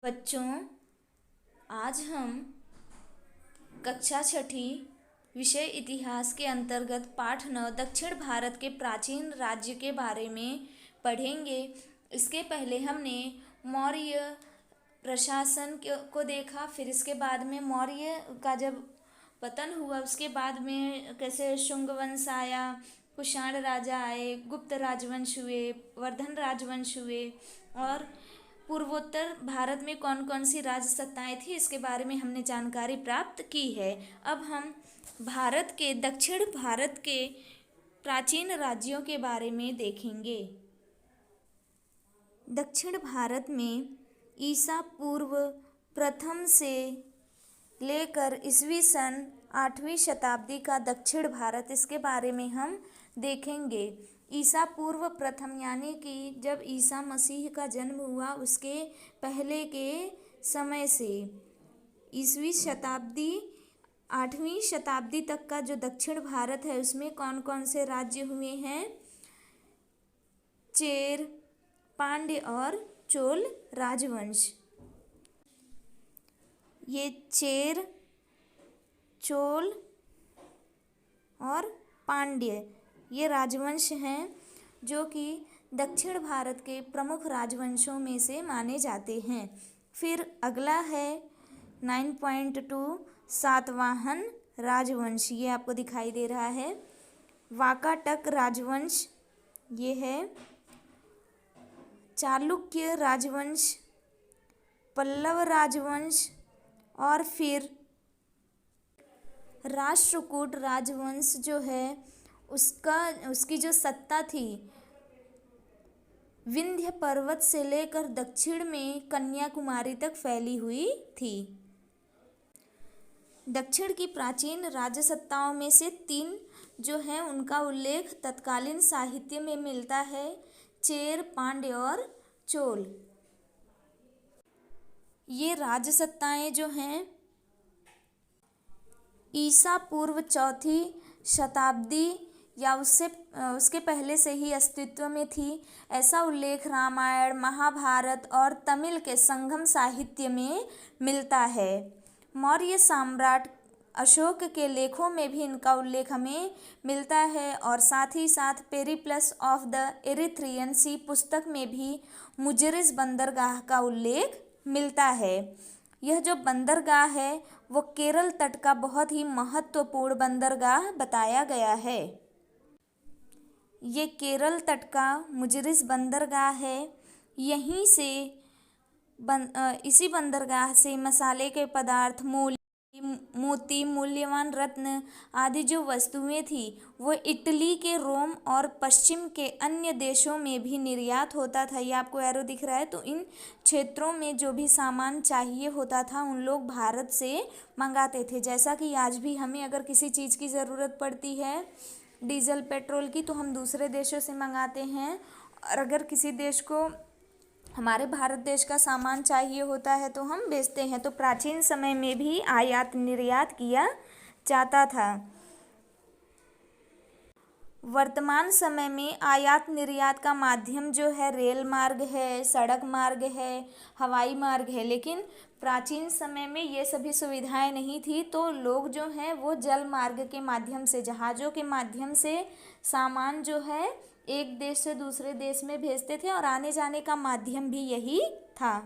बच्चों, आज हम कक्षा छठी विषय इतिहास के अंतर्गत पाठ 9 दक्षिण भारत के प्राचीन राज्य के बारे में पढ़ेंगे। इसके पहले हमने मौर्य प्रशासन को देखा, फिर इसके बाद में मौर्य का जब पतन हुआ उसके बाद में कैसे शुंग वंश आया, कुषाण राजा आए, गुप्त राजवंश हुए, वर्धन राजवंश हुए और पूर्वोत्तर भारत में कौन कौन सी राजसत्ताएं थी इसके बारे में हमने जानकारी प्राप्त की है। अब हम दक्षिण भारत के प्राचीन राज्यों के बारे में देखेंगे। दक्षिण भारत में ईसा पूर्व प्रथम से लेकर ईस्वी सन 8वीं शताब्दी का दक्षिण भारत, इसके बारे में हम देखेंगे। ईसा पूर्व प्रथम यानी कि जब ईसा मसीह का जन्म हुआ उसके पहले के समय से ईसवी शताब्दी 8वीं शताब्दी तक का जो दक्षिण भारत है उसमें कौन कौन से राज्य हुए हैं? चेर, पांड्य और चोल राजवंश। ये चेर, चोल और पांड्य ये राजवंश हैं जो कि दक्षिण भारत के प्रमुख राजवंशों में से माने जाते हैं। फिर अगला है 9.2 सातवाहन राजवंश, ये आपको दिखाई दे रहा है। वाकाटक राजवंश ये है। चालुक्य राजवंश, पल्लव राजवंश और फिर राष्ट्रकूट राजवंश जो है उसकी जो सत्ता थी विंध्य पर्वत से लेकर दक्षिण में कन्याकुमारी तक फैली हुई थी। दक्षिण की प्राचीन राजसत्ताओं में से 3 जो हैं उनका उल्लेख तत्कालीन साहित्य में मिलता है, चेर, पांड्य और चोल। ये राजसत्ताएं जो हैं ईसा पूर्व 4वीं शताब्दी या उसके पहले से ही अस्तित्व में थी। ऐसा उल्लेख रामायण, महाभारत और तमिल के संगम साहित्य में मिलता है। मौर्य सम्राट अशोक के लेखों में भी इनका उल्लेख हमें मिलता है और साथ ही साथ पेरिप्लस ऑफ द एरिथ्रियन सी पुस्तक में भी मुजरिस बंदरगाह का उल्लेख मिलता है। यह जो बंदरगाह है वो केरल तट का बहुत ही महत्वपूर्ण बंदरगाह बताया गया है। ये केरल तट का मुजरिस बंदरगाह है। यहीं से इसी बंदरगाह से मसाले के पदार्थ, मोती, मूल्यवान रत्न आदि जो वस्तुएं थी वो इटली के, रोम और पश्चिम के अन्य देशों में भी निर्यात होता था। ये आपको एरो दिख रहा है। तो इन क्षेत्रों में जो भी सामान चाहिए होता था उन लोग भारत से मंगाते थे। जैसा कि आज भी हमें अगर किसी चीज़ की ज़रूरत पड़ती है, डीजल, पेट्रोल की, तो हम दूसरे देशों से मंगाते हैं। और अगर किसी देश को हमारे भारत देश का सामान चाहिए होता है तो हम बेचते हैं। तो प्राचीन समय में भी आयात निर्यात किया जाता था। वर्तमान समय में आयात निर्यात का माध्यम जो है रेल मार्ग है, सड़क मार्ग है, हवाई मार्ग है। लेकिन प्राचीन समय में ये सभी सुविधाएं नहीं थी, तो लोग जो हैं वो जल मार्ग के माध्यम से, जहाज़ों के माध्यम से सामान जो है एक देश से दूसरे देश में भेजते थे और आने जाने का माध्यम भी यही था।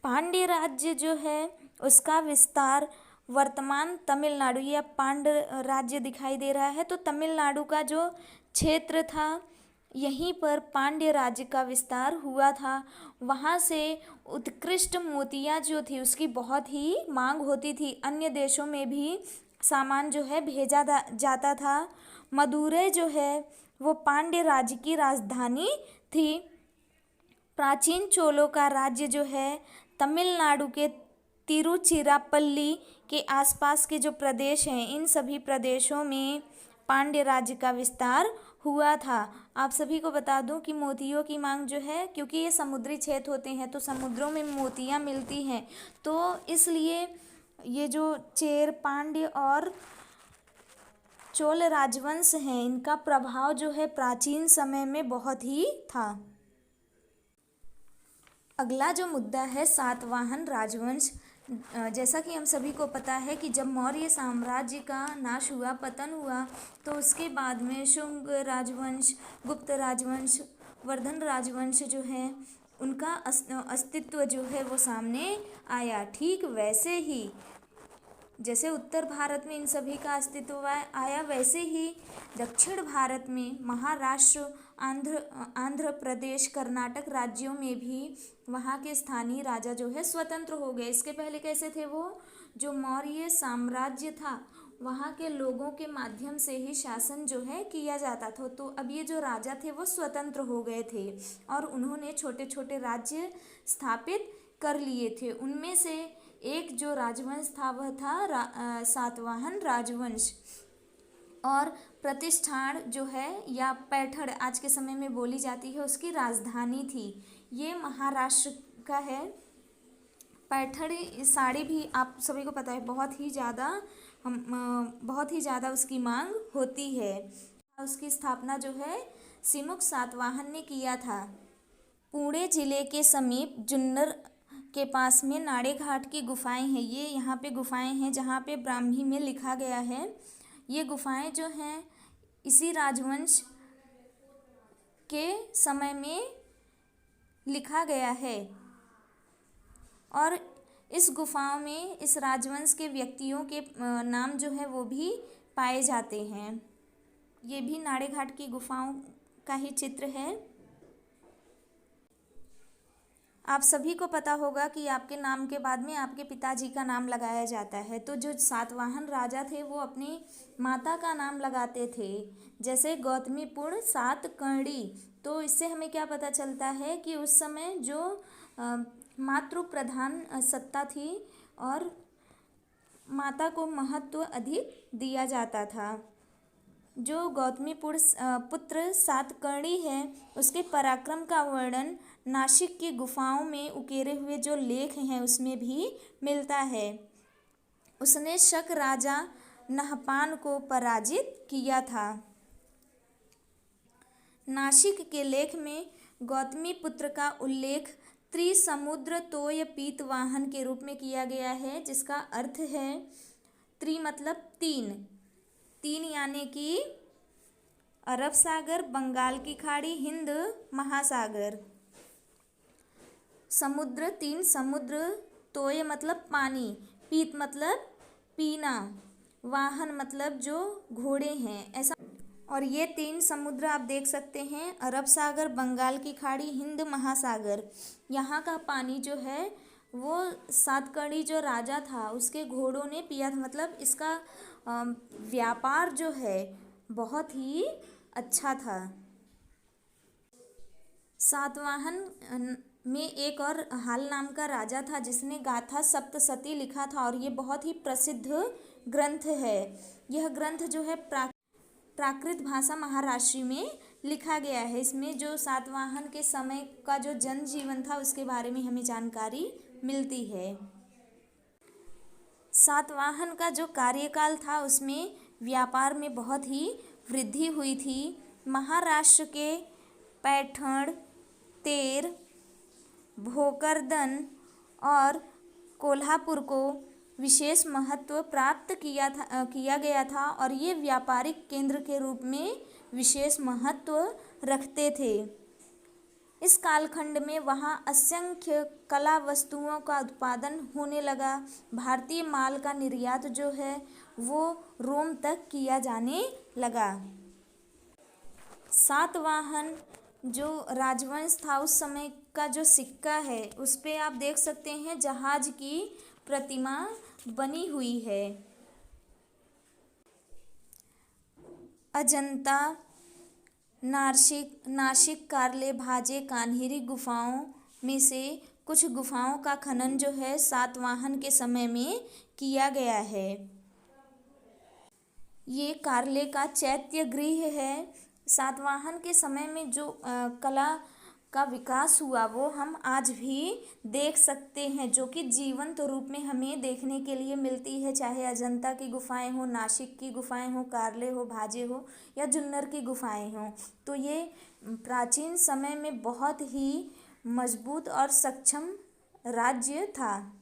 पांड्य राज्य जो है उसका विस्तार वर्तमान तमिलनाडु, ये पांड्य राज्य दिखाई दे रहा है, तो तमिलनाडु का जो क्षेत्र था यहीं पर पांड्य राज्य का विस्तार हुआ था। वहाँ से उत्कृष्ट मोतियाँ जो थी उसकी बहुत ही मांग होती थी। अन्य देशों में भी सामान जो है भेजा जाता था। मदुरै जो है वो पांड्य राज्य की राजधानी थी। प्राचीन चोलों का राज्य जो है तमिलनाडु के तिरुचिरापल्ली के आसपास के जो प्रदेश हैं इन सभी प्रदेशों में पांड्य राज्य का विस्तार हुआ था। आप सभी को बता दूं कि मोतियों की मांग जो है, क्योंकि ये समुद्री क्षेत्र होते हैं तो समुद्रों में मोतियां मिलती हैं, तो इसलिए ये जो चेर, पांड्य और चोल राजवंश हैं इनका प्रभाव जो है प्राचीन समय में बहुत ही था। अगला जो मुद्दा है सातवाहन राजवंश। जैसा कि हम सभी को पता है कि जब मौर्य साम्राज्य का नाश हुआ, पतन हुआ, तो उसके बाद में शुंग राजवंश, गुप्त राजवंश, वर्धन राजवंश जो है उनका अस्तित्व जो है वो सामने आया। ठीक वैसे ही जैसे उत्तर भारत में इन सभी का अस्तित्व आया, वैसे ही दक्षिण भारत में महाराष्ट्र, आंध्र प्रदेश, कर्नाटक राज्यों में भी वहाँ के स्थानीय राजा जो है स्वतंत्र हो गए। इसके पहले कैसे थे वो? जो मौर्य साम्राज्य था वहाँ के लोगों के माध्यम से ही शासन जो है किया जाता था। तो अब ये जो राजा थे वो स्वतंत्र हो गए थे और उन्होंने छोटे छोटे राज्य स्थापित कर लिए थे। उनमें से एक जो राजवंश था वह था सातवाहन राजवंश। और प्रतिष्ठान जो है या पैठण आज के समय में बोली जाती है, उसकी राजधानी थी। ये महाराष्ट्र का है। पैठणी साड़ी भी आप सभी को पता है बहुत ही ज़्यादा उसकी मांग होती है। उसकी स्थापना जो है सिमुक सातवाहन ने किया था। पुणे जिले के समीप जुन्नर के पास में नाड़े घाट की गुफाएं हैं। ये यहाँ पे गुफाएं हैं जहाँ पे ब्राह्मी में लिखा गया है। ये गुफाएं जो हैं इसी राजवंश के समय में लिखा गया है और इस गुफाओं में इस राजवंश के व्यक्तियों के नाम जो है वो भी पाए जाते हैं। ये भी नाड़े घाट की गुफाओं का ही चित्र है। आप सभी को पता होगा कि आपके नाम के बाद में आपके पिताजी का नाम लगाया जाता है। तो जो सातवाहन राजा थे वो अपनी माता का नाम लगाते थे, जैसे गौतमीपुर सातकर्णी। तो इससे हमें क्या पता चलता है कि उस समय जो मातृ प्रधान सत्ता थी और माता को महत्व अधिक दिया जाता था। जो गौतमीपुर पुत्र सातकर्णी है उसके पराक्रम का वर्णन नासिक की गुफाओं में उकेरे हुए जो लेख हैं उसमें भी मिलता है। उसने शक राजा नहपान को पराजित किया था। नासिक के लेख में गौतमीपुत्र का उल्लेख त्रिसमुद्र तोय पीतवाहन के रूप में किया गया है, जिसका अर्थ है त्रि मतलब तीन यानी कि अरब सागर, बंगाल की खाड़ी, हिंद महासागर। समुद्र, तीन समुद्र, तोय मतलब पानी, पीत मतलब पीना, वाहन मतलब जो घोड़े हैं, ऐसा। और ये तीन समुद्र आप देख सकते हैं, अरब सागर, बंगाल की खाड़ी, हिंद महासागर। यहाँ का पानी जो है वो सातकर्णी जो राजा था उसके घोड़ों ने पिया था। मतलब इसका व्यापार जो है बहुत ही अच्छा था। सातवाहन में एक और हाल नाम का राजा था जिसने गाथा सप्तशती लिखा था और ये बहुत ही प्रसिद्ध ग्रंथ है। यह ग्रंथ जो है प्राकृत भाषा महाराष्ट्री में लिखा गया है। इसमें जो सातवाहन के समय का जो जनजीवन था उसके बारे में हमें जानकारी मिलती है। सातवाहन का जो कार्यकाल था उसमें व्यापार में बहुत ही वृद्धि हुई थी। महाराष्ट्र के पैठण, तेर, भोकरदन और कोल्हापुर को विशेष महत्व प्राप्त किया गया था और ये व्यापारिक केंद्र के रूप में विशेष महत्व रखते थे। इस कालखंड में वहाँ असंख्य कला वस्तुओं का उत्पादन होने लगा। भारतीय माल का निर्यात जो है वो रोम तक किया जाने लगा। सातवाहन जो राजवंश था उस समय का जो सिक्का है उस पे आप देख सकते हैं जहाज की प्रतिमा बनी हुई है। अजंता, नासिक, कार्ले, भाजे, कान्हेरी गुफाओं में से कुछ गुफाओं का खनन जो है सातवाहन के समय में किया गया है। ये कार्ले का चैत्य गृह है। सातवाहन के समय में जो कला का विकास हुआ वो हम आज भी देख सकते हैं, जो कि जीवंत रूप में हमें देखने के लिए मिलती है। चाहे अजंता की गुफाएं हो, नासिक की गुफाएं हो, कार्ले हो, भाजे हो या जुन्नर की गुफाएं हो, तो ये प्राचीन समय में बहुत ही मजबूत और सक्षम राज्य था।